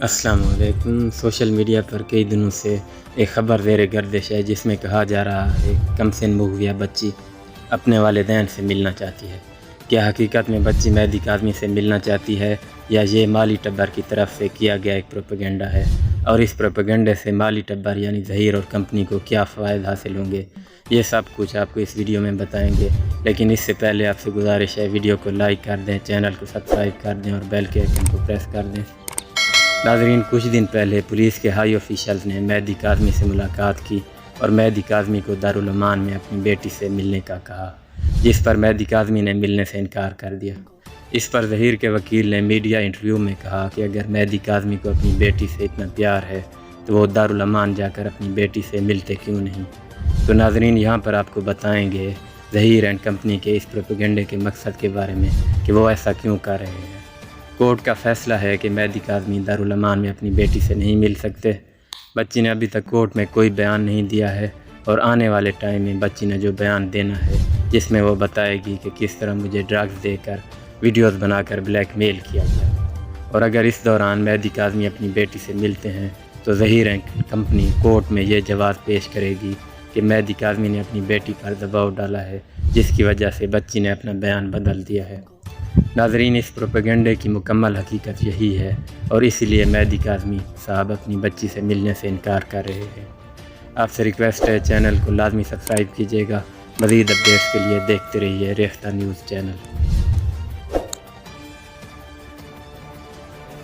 السلام علیکم۔ Social media پر کئی دنوں سے ایک خبر زیر گردش ہے جس میں کہا جا رہا ہے کم سن مغویہ بچی اپنے والدین سے ملنا چاہتی ہے۔ کیا حقیقت میں بچی مہدی کاظمی سے ملنا چاہتی ہے یا یہ مالی ٹبر کی طرف سے کیا گیا ایک پروپیگنڈا ہے، اور اس پروپیگنڈے سے مالی ٹبر یعنی ظہیر اور کمپنی کو کیا فوائد حاصل ہوں گے، یہ سب کچھ آپ کو اس ویڈیو میں بتائیں گے۔ لیکن اس سے پہلے آپ سے گزارش ہے ویڈیو کو لائک کر دیں، چینل کو سبسکرائب کر دیں اور بیل کے آئیکن کو پریس کر دیں۔ ناظرین، کچھ دن پہلے پولیس کے ہائی آفیشلز نے مہدی کاظمی سے ملاقات کی اور مہدی کاظمی کو دارالامان میں اپنی بیٹی سے ملنے کا کہا، جس پر مہدی کاظمی نے ملنے سے انکار کر دیا۔ اس پر ظہیر کے وکیل نے میڈیا انٹرویو میں کہا کہ اگر مہدی کاظمی کو اپنی بیٹی سے اتنا پیار ہے تو وہ دارالامان جا کر اپنی بیٹی سے ملتے کیوں نہیں۔ تو ناظرین، یہاں پر آپ کو بتائیں گے ظہیر اینڈ کمپنی کے اس پروپیگنڈے کے مقصد کے بارے میں کہ وہ ایسا کیوں کر رہے ہیں۔ کورٹ کا فیصلہ ہے کہ مہدی کاظمی دارالامان میں اپنی بیٹی سے نہیں مل سکتے۔ بچی نے ابھی تک کورٹ میں کوئی بیان نہیں دیا ہے، اور آنے والے ٹائم میں بچی نے جو بیان دینا ہے جس میں وہ بتائے گی کہ کس طرح مجھے ڈرگز دے کر ویڈیوز بنا کر بلیک میل کیا گیا۔ اور اگر اس دوران مہدی کاظمی اپنی بیٹی سے ملتے ہیں تو ظہیر اینڈ کمپنی کورٹ میں یہ جواز پیش کرے گی کہ مہدی کاظمی نے اپنی بیٹی پر دباؤ ڈالا ہے، جس کی وجہ سے بچی نے اپنا بیان بدل دیا ہے۔ ناظرین، اس پروپیگنڈے کی مکمل حقیقت یہی ہے، اور اسی لیے مہدی کاظمی صاحب اپنی بچی سے ملنے سے انکار کر رہے ہیں۔ آپ سے ریکویسٹ ہے چینل کو لازمی سبسکرائب کیجیے گا۔ مزید اپڈیٹس کے لیے دیکھتے رہیے ریختہ نیوز چینل۔